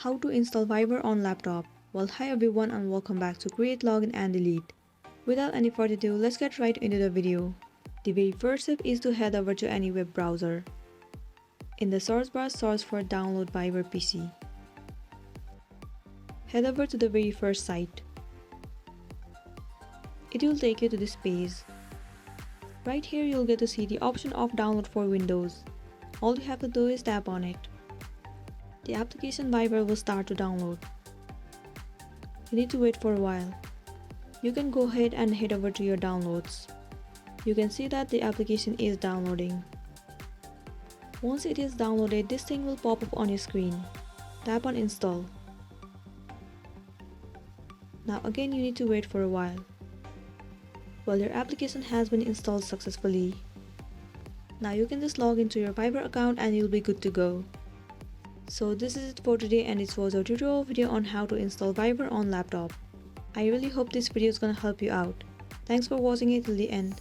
How to install Viber on laptop. Well, hi everyone and welcome back to Create, Login and Delete. Without any further ado, let's get right into the video. The very first step is to head over to any web browser. In the search bar, search for Download Viber PC. Head over to the very first site. It will take you to this page. Right here you'll get to see the option of download for Windows. All you have to do is tap on it. The application Viber will start to download. You need to wait for a while. You can go ahead and head over to your downloads. You can see that the application is downloading. Once it is downloaded, this thing will pop up on your screen. Tap on install. Now again you need to wait for a while. Well, your application has been installed successfully. Now you can just log into your Viber account and you'll be good to go. So this is it for today, and it was a tutorial video on how to install Viber on laptop. I really hope this video is gonna help you out. Thanks for watching it till the end.